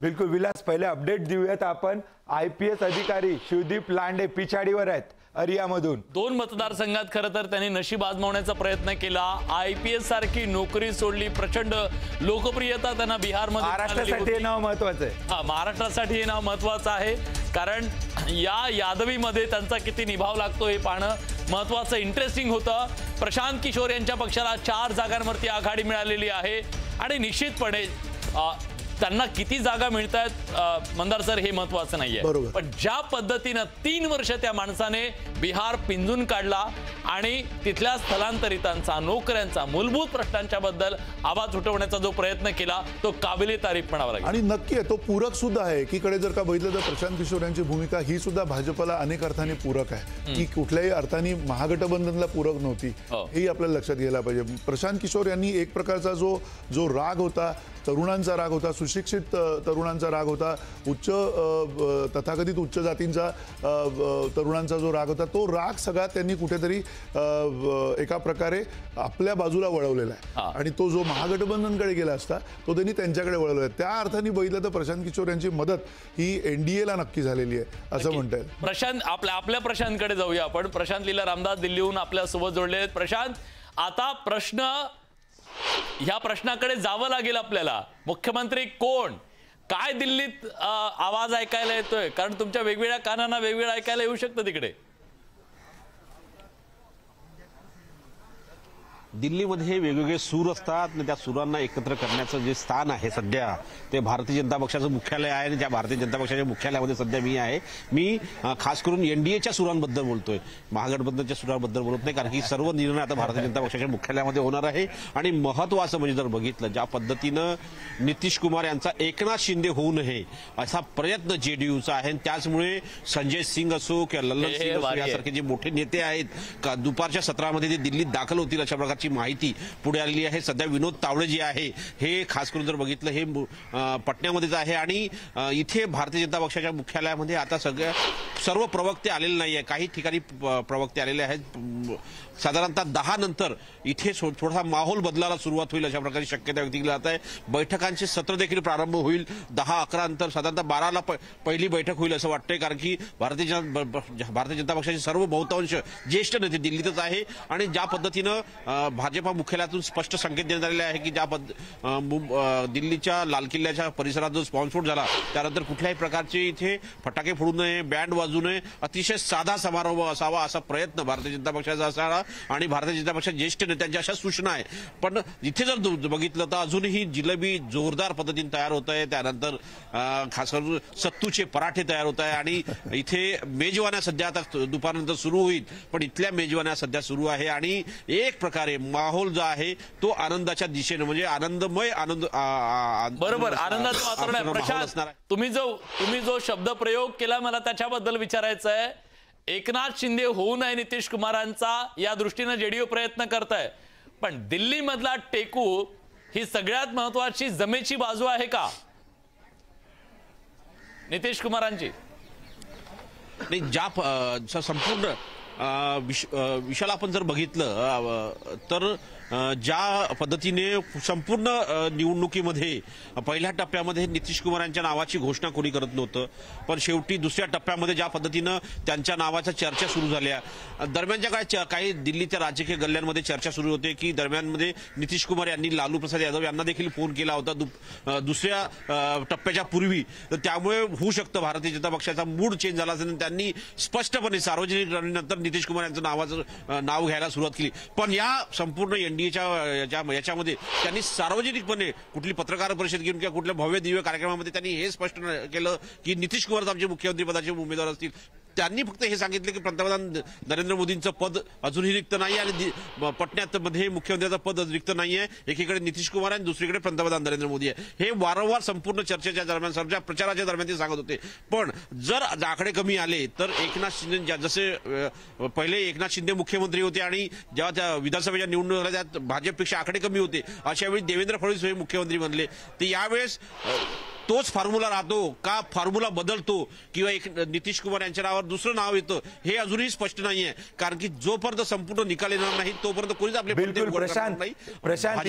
बिल्कुल विलास, पहिले अपडेट देऊयात आपण। IPS अधिकारी शिवदीप लांडे पिछाडीवर आहेत अरियामधून। दोन मतदारसंघात खरं तर त्यांनी नशीब आजमावण्याचा प्रयत्न केला। IPS सारखी नोकरी सोडली, प्रचंड लोकप्रियता त्यांना बिहारमध्ये। महाराष्ट्रासाठी हे नाव महत्त्वाचं आहे। महाराष्ट्रासाठी हे नाव महत्त्वाचं आहे, कारण या यादवीमध्ये त्यांचा किती निभाव लागतो हे पाहणं महत्त्वाचं इंटरेस्टिंग होतं। प्रशांत किशोर यांच्या पक्षाला 4 जागांवरती आघाडी मिळालेली आहे आणि निश्चितपणे त्यांना किती जागा मिळतात मंदार सर हे महत्त्वाचं नाहीये, पण ज्या पद्धतीने 3 वर्ष त्या माणसाने बिहार पिंजून काढला आणि तिथल्या स्थलांतरितांचा, नोकऱ्यांचा, मूलभूत प्रश्नांच्या बद्दल आवाज उठवण्याचा जो प्रयत्न केला तो काबिले तारीफ म्हणावा लागेल। आणि नक्की आहे तो पूरक सुद्धा आहे। एकीकडे जर का बघितलं तर प्रशांत किशोर यांची भूमिका ही सुद्धा भाजपला अनेक अर्थांनी पूरक आहे, की कुठल्याही अर्थांनी महागठबंधनला पूरक नव्हती, हेही आपल्याला लक्षात घ्यायला पाहिजे। प्रशांत किशोर यांनी एक प्रकारचा जो राग होता, तरुणांचा राग होता, सुशिक्षित तरुणांचा राग होता, तथाकथित उच्च जातींचा तरुणांचा जो राग होता, तो राग सगळा त्यांनी कुठेतरी एका प्रकारे आपल्या बाजूला वळवलेला आहे आणि तो जो महागठबंधनकडे गेला असता तो त्यांनी त्यांच्याकडे वळवला आहे। त्या अर्थाने बघितलं तर प्रशांत किशोर यांची मदत ही NDA ला नक्की झालेली आहे असं म्हणता येईल। प्रशांत, आपल्या प्रशांतकडे जाऊया आपण। प्रशांत लीला रामदास दिल्लीहून आपल्या सोबत जोडले आहेत। प्रशांत, आता ह्या प्रश्नाकडे जावं लागेल आपल्याला, मुख्यमंत्री कोण, काय दिल्लीत आवाज ऐकायला येतोय, कारण तुमच्या वेगवेगळ्या कानांना वेगवेगळं ऐकायला येऊ शकतं तिकडे। दिल्लीमध्ये वेगवेगळे सूर असतात आणि त्या सुरांना एकत्र करण्याचं जे स्थान आहे सध्या ते भारतीय जनता पक्षाचं मुख्यालय आहे आणि त्या भारतीय जनता पक्षाच्या मुख्यालयामध्ये सध्या मी आहे। मी खास करून NDAच्या सुरांबद्दल बोलतोय, महागठबंधनच्या सुरांबद्दल बोलत नाही, कारण की सर्व निर्णय आता भारतीय जनता पक्षाच्या मुख्यालयामध्ये होणार आहे। आणि महत्त्वाचं म्हणजे जर बघितलं ज्या पद्धतीनं नितीश कुमार यांचा एकनाथ शिंदे होऊ नये असा प्रयत्न JDUचा आहे, त्याचमुळे संजय सिंग असो किंवा लल्लन सिंग असो यासारखे जे मोठे नेते आहेत दुपारच्या सत्रामध्ये ते दिल्लीत दाखल होतील अशा प्रकारची माहिती पुढे आलेली आहे। सध्या विनोद तावडे जे आहे हे खास करून जर बघितलं हे पटण्यामध्येच आहे आणि इथे भारतीय जनता पक्षाच्या मुख्यालयामध्ये आता सर्व प्रवक्ते आलेले नाहीये, काही ठिकाणी प्रवक्ते आलेले आहेत। साधारणतः 10 नंतर इथे थोडासा माहोल बदलायला सुरुवात होईल अशा प्रकारची शक्यता व्यक्त केली जात आहे। बैठकांचे सत्र देखील प्रारंभ होईल 10-11 नंतर, साधारणतः 12ला पहिली बैठक होईल असं वाटतंय, कारण की भारतीय जनता पक्षाचे सर्व बहुतांश ज्येष्ठ नेते दिल्लीतच आहे आणि ज्या पद्धतीनं भाजपा मुख्यालयातून स्पष्ट संकेत देण्यात आलेले आहे की ज्या दिल्लीच्या लाल किल्ल्याच्या परिसरात जो स्पॉन्सफोट झाला त्यानंतर कुठल्याही प्रकारचे इथे फटाके फोडू नये, बँड वाजू नये, अतिशय साधा समारोह असावा असा प्रयत्न भारतीय जनता पक्षाचा असावा आणि भारतीय जनता पक्षाच्या ज्येष्ठ नेत्यांच्या अशा सूचना आहे। पण इथे जर बघितलं तर अजूनही जिलेबी जोरदार पद्धतीने तयार होत आहे, त्यानंतर खास करून सत्तूचे पराठे तयार होत आहे आणि इथे मेजवान्या सध्या आता दुपारनंतर सुरू होईल, पण इथल्या मेजवान्या सध्या सुरू आहे आणि एक प्रकारे माहोल जो आहे तो आनंदाच्या दिशेने म्हणजे आनंदमय बरोबर आनंदाचं वातावरण आहे। प्रशांत, तुम्ही जो शब्द प्रयोग केला मला त्याच्याबद्दल विचारायचं आहे। एकनाथ शिंदे होऊ नये नितीश कुमारांचा या दृष्टीने JDU प्रयत्न करत आहे, पण दिल्ली मधला टेकू ही सगळ्यात महत्वाची जमेची बाजू आहे का नितीश कुमारांची? नाही, ज्या संपूर्ण विषयाला आपण जर बघितलं तर ज्या पद्धतीने संपूर्ण निवडणुकीमध्ये पहिल्या टप्प्यामध्ये नितीश कुमार यांच्या नावाची घोषणा कोणी करत नव्हतं, पण शेवटी दुसऱ्या टप्प्यामध्ये ज्या पद्धतीनं त्यांच्या नावाच्या चर्चा सुरू झाल्या, दरम्यानच्या काळात काही दिल्लीच्या राजकीय गल्ल्यांमध्ये चर्चा सुरू होते की दरम्यानमध्ये नितीश कुमार यांनी लालू प्रसाद यादव यांना देखील फोन केला होता दुसऱ्या टप्प्याच्या पूर्वी, तर त्यामुळे होऊ शकतं भारतीय जनता पक्षाचा मूड चेंज झाला असेल। त्यांनी स्पष्टपणे सार्वजनिक रणनीतीनंतर नितीश कुमार यांचं नाव घ्यायला सुरुवात केली, पण या संपूर्ण NDAच्या याच्यामध्ये त्यांनी सार्वजनिकपणे कुठली पत्रकार परिषद घेऊन किंवा कुठल्या भव्य दिव्य कार्यक्रमामध्ये त्यांनी हे स्पष्ट केलं की नितीश कुमार आमचे मुख्यमंत्री पदाचे उमेदवार असतील। त्यांनी फक्त हे सांगितले की पंतप्रधान नरेंद्र मोदींचं पद अजूनही रिक्त नाही आणि पटण्यात मध्ये मुख्यमंत्र्याचं पद रिक्त नाहीये, एकीकडे नितीश कुमार आणि दुसरीकडे पंतप्रधान नरेंद्र मोदी आहे। हे वारंवार संपूर्ण चर्चेच्या दरम्यान सर्व प्रचाराच्या दरम्यान ते सांगत होते, पण जर आकडे कमी आले तर एकनाथ शिंदे जसे पहिले एकनाथ शिंदे मुख्यमंत्री होते आणि जेव्हा त्या विधानसभेच्या निवडणूक झाल्या त्यात भाजपपेक्षा आकडे कमी होते, अशा वेळी देवेंद्र फडणवीस हे मुख्यमंत्री बनले, ते यावेळेस तोच फॉर्म्युला राहतो का फॉर्म्युला बदलतो किंवा एक नितीश कुमार यांच्या नावावर दुसरं नाव येतं हे अजूनही स्पष्ट नाहीये. कारण की जोपर्यंत संपूर्ण निकाल येणार नाही तोपर्यंत कोणीच आपले बिलकुल प्रशांत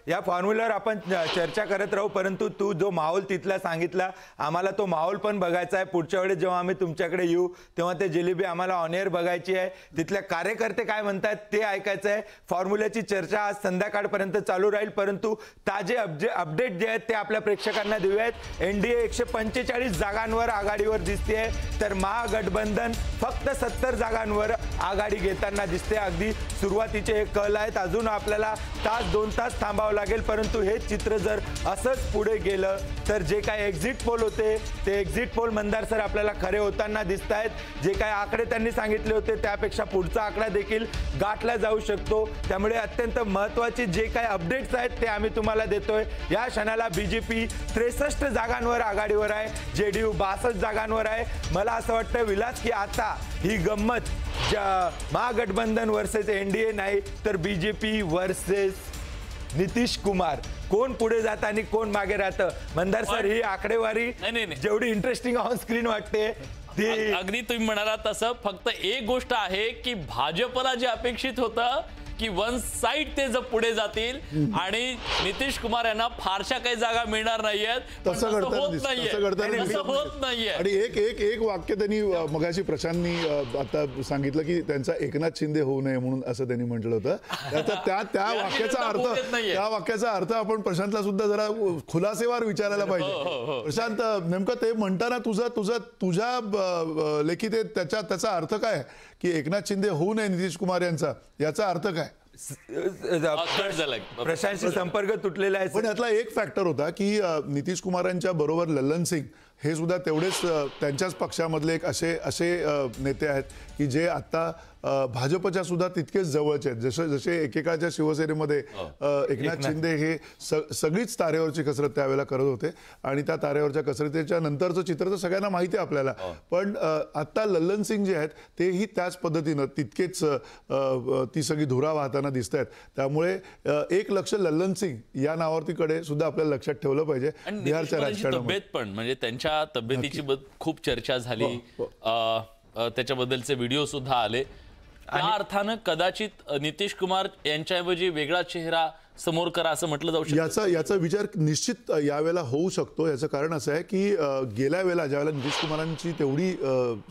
या फॉर्म्युल्यावर आपण चर्चा करत राहू. परंतु तू जो माहोल तिथला सांगितला आम्हाला तो माहोल पण बघायचा आहे. पुढच्या वेळेस जेव्हा आम्ही तुमच्याकडे येऊ तेव्हा ते जिलेबी आम्हाला ऑन एअर बघायची आहे. तिथल्या कार्यकर्ते काय म्हणतात ते ऐकायचं आहे. फॉर्म्युल्याची चर्चा आज संध्याकाळपर्यंत चालू राहील. परंतु ताजे अपडेट जे आहेत ते आपल्या प्रेक्षकांना देऊयात. एनडीए 145 जागांवर आघाडीवर दिसतेय तर महागठबंधन फक्त 70 जागांवर आघाडी घेताना दिसते. अगदी सुरुवातीचे हे कल आहेत. अजून आपल्याला तास 2 तास थांबावं लागेल. परंतु हे चित्र जर असंच पुढे गेलं तर जे काही एक्झिट पोल होते ते एक्झिट पोल मंदार सर आपल्याला खरे होताना दिसत आहेत. जे काही आकडे त्यांनी सांगितले होते त्यापेक्षा पुढचा आकडा देखील गाठला जाऊ शकतो. त्यामुळे अत्यंत महत्त्वाचे जे काही अपडेट्स आहेत ते आम्ही तुम्हाला देतोय. या क्षणाला बीजेपी 63 जागांवर आघाडीवर आहे. जेडीयू 62 जागांवर आहे. मला असं वाटतं विलास की आता ही गंमत महागठबंधन वर्सेस एनडीए नाही तर बीजेपी वर्सेस नितीश कुमार कोण पुढे जात आणि कोण मागे राहतं. मंदार सर ही आकडेवारी जेवढी इंटरेस्टिंग ऑन स्क्रीन वाटते ती अगदी तुम्ही म्हणाला तसं फक्त एक गोष्ट आहे की भाजपला जे अपेक्षित होतं की वन साइड ते जर पुढे जातील आणि नितीश कुमार यांना फारशा काही जागा मिळणार नाहीयेत. तसं होत नाहीये. आणि एक वाक्य त्यांनी मगाशी प्रशांतनी आता सांगितलं की त्यांचा एकनाथ शिंदे होऊ नये म्हणून असं त्यांनी म्हटलं होतं. त्या वाक्याचा अर्थ आपण प्रशांतला सुद्धा जरा खुलासेवार विचारायला पाहिजे. प्रशांत नेमकं ते म्हणताना तुझ्या लेखी ते त्याचा अर्थ काय की एकनाथ शिंदे होऊ नये नितीश कुमार यांचा याचा अर्थ काय. प्रशांतशी संपर्क तुटलेला आहे. पण यातला एक फॅक्टर होता की नितीश कुमारांच्या बरोबर लल्लन सिंग हे सुद्धा तेवढेच त्यांच्याच पक्षामधले एक असे नेते आहेत की जे आता भाजपच्या सुद्धा तितकेच जवळचे आहेत. जसे एकेकाळच्या शिवसेनेमध्ये एकनाथ शिंदे हे सगळीच तारेवरची कसरत त्यावेळेला करत होते आणि त्या तारेवरच्या कसरतीच्या नंतरचं चित्र तर सगळ्यांना माहिती आहे आपल्याला. पण आता लल्लन सिंग जे आहेत तेही त्याच पद्धतीनं तितकेच ती सगळी धुरा वाहताना दिसत आहेत. त्यामुळे एक लक्ष लल्लन सिंग या नावावरतीकडे सुद्धा आपल्याला लक्षात ठेवलं पाहिजे. बिहारच्या राजकारणामध्ये पण म्हणजे त्यांच्या तब्येतीची खूप चर्चा झाली. त्याच्याबद्दलचे व्हिडिओ सुद्धा आले. त्या अर्थानं कदाचित नितीश कुमार यांच्याऐवजी वेगळा चेहरा समोर करा असं म्हटलं जाऊ शकतं. याचा विचार निश्चित यावेळेला होऊ शकतो. याचं कारण असं आहे की गेल्या वेळेला ज्यावेळेला नितीश कुमारांची तेवढी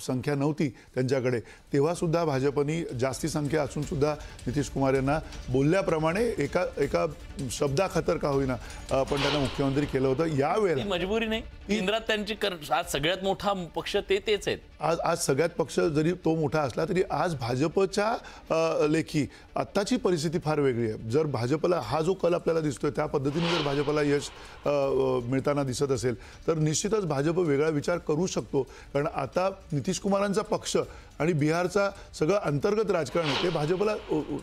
संख्या नव्हती त्यांच्याकडे तेव्हा सुद्धा भाजपनी जास्ती संख्या असून सुद्धा नितीश कुमार यांना बोलल्याप्रमाणे एका शब्दाखातर का होईना पण त्यांना मुख्यमंत्री केलं होतं. यावेळेला मजबुरी नाही. केंद्रात त्यांची आज सगळ्यात मोठा पक्ष तेच आहेत. आज सगळ्यात पक्ष जरी तो मोठा असला तरी आज भाजपच्या लेखी आत्ताची परिस्थिती फार वेगळी आहे. जर भाजपला हा जो कल आपल्याला दिसतोय त्या पद्धतीने जर भाजपला यश मिळताना दिसत असेल तर निश्चितच भाजप वेगळा विचार करू शकतो. कारण आता नितीश कुमारांचा पक्ष आणि बिहारचा सगळं अंतर्गत राजकारण ते भाजपला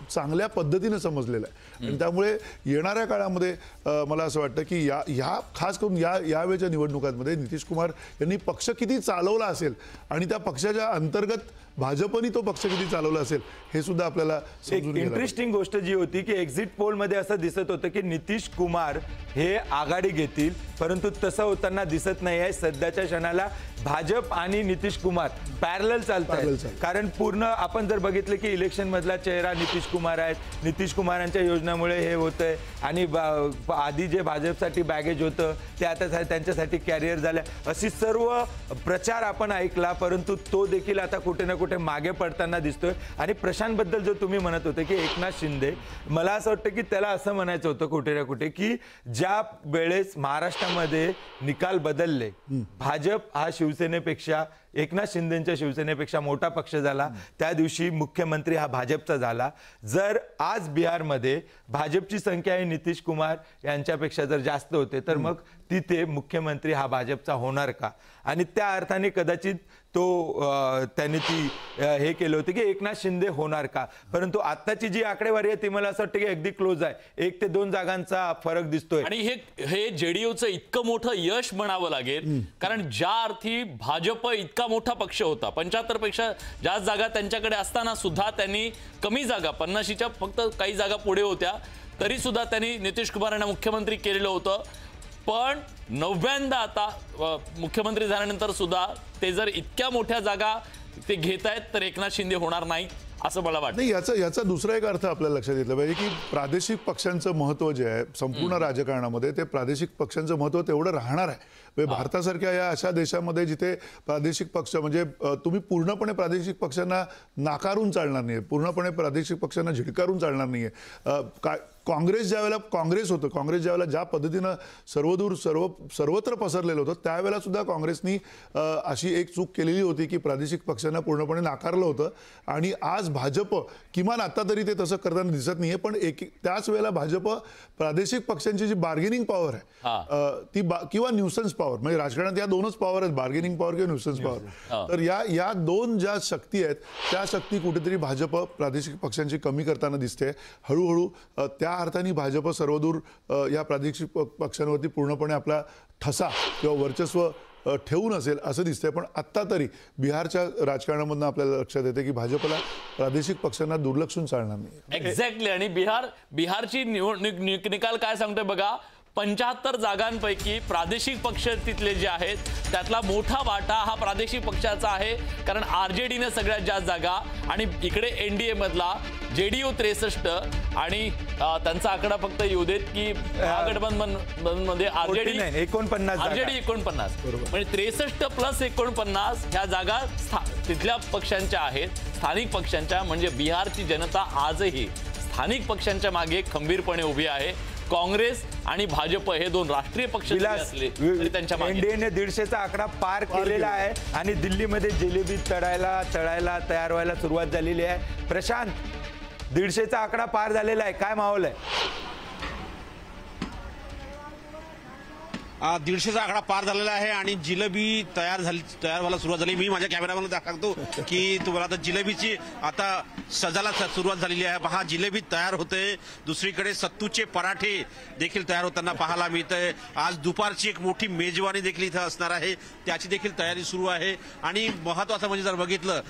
चांगल्या पद्धतीने समजलेलं आहे. आणि त्यामुळे येणाऱ्या काळामध्ये मला असं वाटतं की या खास करून यावेळच्या निवडणुकांमध्ये नितीश कुमार यांनी पक्ष किती चालवला असेल आणि त्या पक्षाच्या अंतर्गत भाजपनी तो पक्ष किती चालवला असेल हे सुद्धा आपल्याला समजून घ्यायला. इंटरेस्टिंग गोष्ट जी होती की एक्झिट पोल मध्ये असं दिसत होतं की नितीश कुमार हे आघाडी घेतील परंतु तसं होताना दिसत नाही आहे. सध्याच्या क्षणाला भाजप आणि नितीश कुमार पॅरलल चालतात. कारण पूर्ण आपण जर बघितलं की इलेक्शन मधला चेहरा नितीश कुमार आहेत. नितीश कुमारांच्या योजनेमुळे हे होतंय आणि आधी जे भाजपसाठी बॅगेज होतं ते आता त्यांच्यासाठी कॅरियर झालं अशी सर्व प्रचार आपण ऐकला. परंतु तो देखील आता कुठे ना कुठे मागे पडताना दिसतोय. आणि प्रशांत बद्दल जो तुम्ही म्हणत होते की एकनाथ शिंदे मला असं वाटतं की त्याला असं म्हणायचं होतं कुठे ना कुठे की ज्या वेळेस महाराष्ट्रामध्ये निकाल बदलले भाजप हा शिवसेनेपेक्षा एकनाथ शिंदेच्या शिवसेनेपेक्षा मोठा पक्ष झाला त्या दिवशी मुख्यमंत्री हा भाजपचा झाला. जर आज बिहारमध्ये भाजपची संख्या ही नितीश कुमार यांच्यापेक्षा जर जास्त होते तर मग तिथे मुख्यमंत्री हा भाजपचा होणार का. आणि त्या अर्थाने कदाचित त्यांनी ती हे केलं होतं की एकनाथ शिंदे होणार का. परंतु आत्ताची जी आकडेवारी आहे ती मला असं वाटतं की अगदी क्लोज आहे. 1 ते 2 जागांचा फरक दिसतोय. आणि हे जेडीयूचं इतकं मोठं यश म्हणावं लागेल कारण ज्या अर्थी भाजप इतका मोठा पक्ष होता 75 पेक्षा जास्त जागा त्यांच्याकडे असताना सुद्धा त्यांनी कमी जागा 50च्या फक्त काही जागा पुढे होत्या तरी सुद्धा त्यांनी नितीश कुमार यांना मुख्यमंत्री केलेलं होतं. पण 90दा आता मुख्यमंत्री झाल्यानंतर सुद्धा ते जर इतक्या मोठ्या जागा ते घेत आहेत तर एकनाथ शिंदे होणार नाही असं मला वाटतं. नाही, याचा दुसरा एक अर्थ आपल्याला लक्षात घेतला पाहिजे की प्रादेशिक पक्षांचं महत्व जे आहे संपूर्ण राजकारणामध्ये, ते प्रादेशिक पक्षांचं महत्व तेवढं राहणार आहे. म्हणजे भारतासारख्या या अशा देशामध्ये जिथे प्रादेशिक पक्ष म्हणजे तुम्ही पूर्णपणे प्रादेशिक पक्षांना नाकारून चालणार नाही, पूर्णपणे प्रादेशिक पक्षांना झिडकारून चालणार नाहीये. काँग्रेस ज्यावेळेला काँग्रेस होतं, काँग्रेस ज्यावेळेला ज्या पद्धतीनं सर्वत्र पसरलेलं होतं, त्यावेळेला सुद्धा काँग्रेसनी अशी एक चूक केलेली होती की प्रादेशिक पक्षांना पूर्णपणे नाकारलं होतं. आणि आज भाजप किमान आता तरी ते तसं करताना दिसत नाहीये. पण त्याच वेळेला भाजप प्रादेशिक पक्षांची जी बार्गेनिंग पॉवर आहे ती किंवा न्यूसन्स पॉवर, म्हणजे राजकारणात या दोनच पॉवर आहेत, बार्गेनिंग पॉवर किंवा न्यूसन्स पॉवर. तर या दोन ज्या शक्ती आहेत त्या शक्ती कुठेतरी भाजप प्रादेशिक पक्षांची कमी करताना दिसते हळूहळू. त्या अर्थाने भाजप सर्वदूर या प्रादेशिक पक्षांवरती पूर्णपणे आपला ठसा किंवा वर्चस्व ठेवून असेल असं दिसतंय. पण आत्ता तरी बिहारच्या राजकारणामधून आपल्याला लक्षात येते की भाजपला प्रादेशिक पक्षांना दुर्लक्षून चालणार नाही. एक्झॅक्टली. आणि बिहारची निवडणूक निकाल काय सांगतोय बघा. 75 जागांपैकी प्रादेशिक पक्ष तिथले जे आहेत त्यातला मोठा वाटा हा प्रादेशिक पक्षाचा आहे, कारण आरजेडीने सगळ्यात जास्त जागा आणि इकडे एनडीए मधला जेडीयू 63 आणि त्यांचा आकडा फक्त येऊ देत की महागठबंधन मध्ये आरजेडी 49 म्हणजे 63 प्लस 49 ह्या जागा तिथल्या पक्षांच्या आहेत, स्थानिक पक्षांच्या. म्हणजे बिहारची जनता आजही स्थानिक पक्षांच्या मागे खंबीरपणे उभी आहे. काँग्रेस आणि भाजप हे दोन राष्ट्रीय पक्ष असले तरी त्यांच्या मागे एनडीएने 150चा आकडा पार केलेला आहे आणि दिल्लीमध्ये जिलेबी तळायला तयार व्हायला सुरुवात झालेली आहे. प्रशांत, 150चा आकडा पार झालेला आहे, काय माहोल आहे? 150चा आकडा पार झालेला आहे आणि जिलेबी तयार व्हायला सुरुवात झाली. मी माझ्या कॅमेरामॅनला दाखवतो की तुम्हाला आता जिलेबीची आता सजायला सुरुवात झालेली आहे. पहा, जिलेबी तयार होते. दुसरीकडे सत्तूचे पराठे देखील तयार होताना पाहायला मिळतंय. आज दुपारची एक मोठी मेजवानी देखील इथं असणार आहे, त्याची देखील तयारी सुरू आहे. आणि महत्वाचं म्हणजे जर बघितलं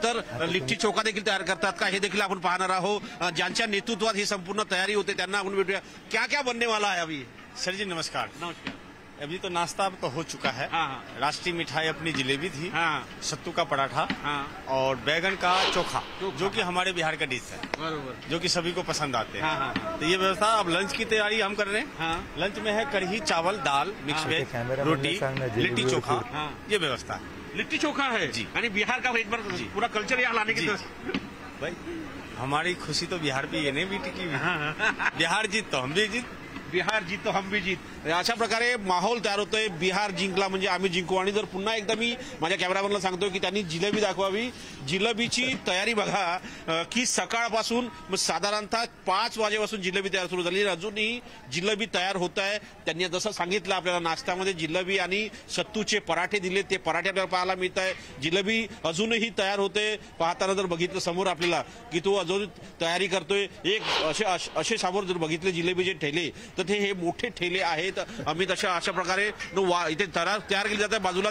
तर लिट्टी चोखा देखील तयार करतात का हे देखील आपण पाहणार आहोत. ज्यांच्या नेतृत्वात ही संपूर्ण तयारी होते त्यांना आपण भेटूया. क्या क्या बनने वाला है अभी? सर जी नमस्कार. अभी तो नाश्ता आपका हो चुका है. राष्ट्रीय मिठाई अपनी जिलेबी थी, सत्तू का पराठा और बैगन का चोखा, जो कि हमारे बिहार का डिश है, जो कि सभी को पसंद आते हैं. तो ये व्यवस्था. अब लंच की तैयारी हम कर रहे हैं. लंच में है कढ़ी चावल, दाल, मिक्स वेज, रोटी, लिट्टी चोखा, ये व्यवस्था है. लिट्टी चोखा है जी. आणि बिहार का एक बार पूरा कल्चर यहाँ लाने की भाई हमारी खुशी तो बिहार पे ये नहीं बीती की बिहार जीत तो हम भी जीत, बिहार जीत तो हम भी जीत. अशा प्रकारे माहोल तयार होतोय. बिहार जिंकला म्हणजे आम्ही जिंकू. आणि जर पुन्हा एकदा मी माझ्या कॅमेरामॅनला सांगतोय की त्यांनी जिलेबी दाखवावी. जिलेबीची तयारी बघा की सकाळपासून साधारणतः 5 वाजेपासून जिलेबी तयार सुरू झाली. अजूनही जिलेबी तयार होत आहे. त्यांनी जसं सांगितलं आपल्याला नाश्त्यामध्ये जिलेबी आणि सत्तूचे पराठे दिले, ते पराठे आपल्याला पाहायला मिळत आहे. जिलेबी अजूनही तयार होते. पाहताना जर बघितलं समोर आपल्याला की तो अजून तयारी करतोय. एक असे समोर जर बघितले जिलेबीचे ठेले तर ते हे मोठे ठेले आहेत. अमित अशा प्रकारे इथे तयार केली जाते. बाजूला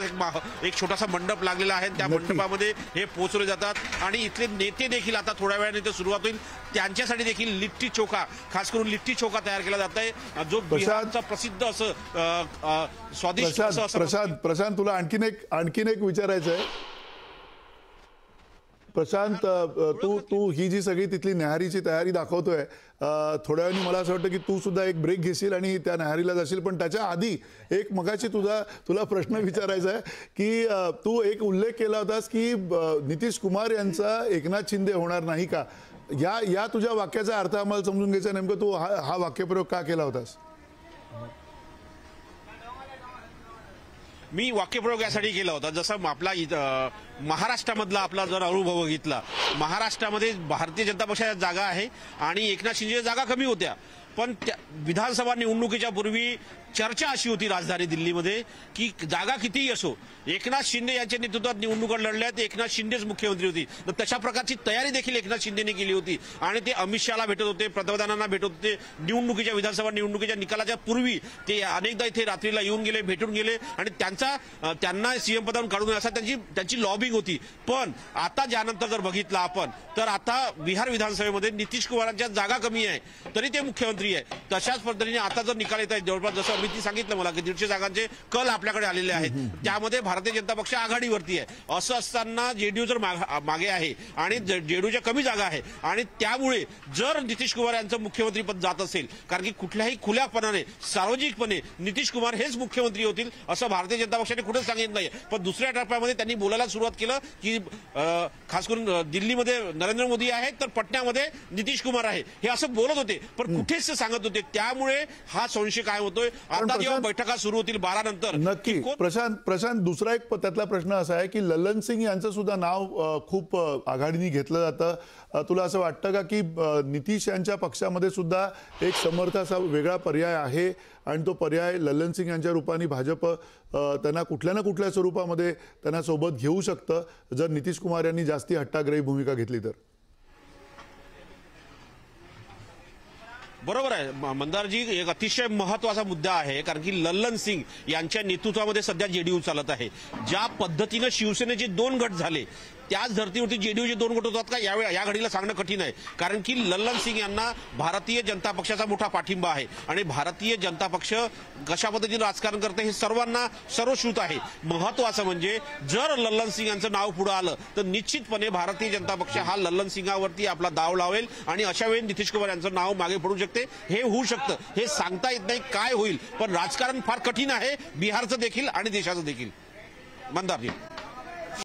एक छोटासा मंडप लागलेला आहे. त्या मंडपामध्ये हे पोहोचवले जातात. आणि इथले नेते देखील आता थोड्या वेळाने ते सुरुवात होईल. त्यांच्यासाठी देखील लिट्टी चोखा, खास करून लिट्टी चोखा तयार केला जात आहे, जो बिहारचा प्रसिद्ध असं स्वादिष्ट. प्रशांत, तुला आणखीन एक विचारायचं आहे. प्रशांत, तू ही जी सगळी तिथली न्याहारीची तयारी दाखवतोय, थोड्या वेळाने मला असं वाटतं की तू सुद्धा एक ब्रेक घेशील आणि त्या न्याहारीला जाशील. पण त्याच्या आधी एक मगाशी तुला प्रश्न विचारायचा आहे की तू एक उल्लेख केला होतास की नितीश कुमार यांचा एकनाथ शिंदे होणार नाही का. या तुझ्या वाक्याचा अर्थ आम्हाला समजून घ्यायचा. नेमकं तू हा वाक्यप्रयोग का केला होतास? मी वाक्यप्रयोग यासाठी केला होता, जसं आपला महाराष्ट्रामधला आपला जर अनुभव बघितला, महाराष्ट्रामध्ये भारतीय जनता पक्षाच्या जागा आहे आणि एकनाथ शिंदे जागा कमी होत्या. पण विधानसभा निवडणुकीच्या पूर्वी चर्चा अशी होती राजधानी दिल्लीमध्ये की जागा कितीही असो, एकनाथ शिंदे यांच्या नेतृत्वात निवडणुका लढल्या तर एकनाथ शिंदेच मुख्यमंत्री होती. तर तशा प्रकारची तयारी देखील एकनाथ शिंदेने केली होती. आणि ते अमित शहाला भेटत होते, पंतप्रधानांना भेटत होते. निवडणुकीच्या विधानसभा निवडणुकीच्या निकालाच्या पूर्वी ते अनेकदा इथे रात्रीला येऊन गेले, भेटून गेले आणि त्यांना सीएम पदावरून काढून असा त्यांची लॉबिंग होती. पण आता ज्यानंतर जर बघितलं आपण तर आता बिहार विधानसभेमध्ये नितीश कुमारांच्या जागा कमी आहे तरी ते मुख्यमंत्री आहे. तशाच पद्धतीने आता जर निकाल येत आहे, जवळपास जसं मी सांगितलं मला की 150 जागांचे कल आपल्याकडे आलेले आहेत, त्यामध्ये भारतीय जनता पक्ष आघाडीवरती आहे. असं असताना जेडीयू जर मागे आहे आणि जेडीयूच्या कमी जागा आहे आणि त्यामुळे जर नितीश कुमार यांचं मुख्यमंत्री पद जात असेल, कारण की कुठल्याही खुल्यापणाने सार्वजनिकपणे नितीश कुमार हेच मुख्यमंत्री होतील असं भारतीय जनता पक्षाने कुठेच सांगितलं नाही. पण दुसऱ्या टप्प्यामध्ये त्यांनी बोलायला सुरुवात केलं की खास करून दिल्लीमध्ये नरेंद्र मोदी आहेत तर पटण्यामध्ये नितीश कुमार आहे, हे असं बोलत होते पण कुठेच ते सांगत होते. त्यामुळे हा संशय काय होतोय आता जेव्हा बैठका सुरू होतील 12 नंतर. नक्की प्रशांत दुसरा एक त्यातला प्रश्न असा आहे की ललन सिंग यांचं सुद्धा नाव खूप आघाडीने घेतलं जातं. तुला असं वाटतं का की नितीश यांच्या पक्षामध्ये सुद्धा एक समर्थ असा वेगळा पर्याय आहे आणि तो पर्याय ललन सिंग यांच्या रूपाने भाजप त्यांना कुठल्या ना कुठल्या स्वरूपामध्ये त्यांना सोबत घेऊ शकतं जर नितीश कुमार यांनी जास्ती हट्टाग्रही भूमिका घेतली तर? बरोबर आहे मंदारजी, एक अतिशय महत्वाचा मुद्दा आहे कारण की ललन सिंग यांच्या नेतृत्वामध्ये सध्या जेडीयू चालत आहे. ज्या पद्धतीनं शिवसेनेचे 2 गट झाले त्याच धर्तीवरती जेडीयूचे 2 गट होतात का या घडीला सांगणं कठीण आहे. कारण की ललन सिंग यांना भारतीय जनता पक्षाचा मोठा पाठिंबा आहे आणि भारतीय जनता पक्ष कशा पद्धतीने राजकारण करते हे सर्वांना सर्वश्रुत आहे. महत्वाचं म्हणजे जर ललन सिंग यांचं नाव पुढे आलं तर निश्चितपणे भारतीय जनता पक्ष हा ललन सिंगावरती आपला दाव लावेल आणि अशा वेळी नितीश कुमार यांचं नाव मागे पडू शकते. हे होऊ शकतं, हे सांगता येत नाही काय होईल, पण राजकारण फार कठीण आहे बिहारचं देखील आणि देशाचं देखील. मंदारजी.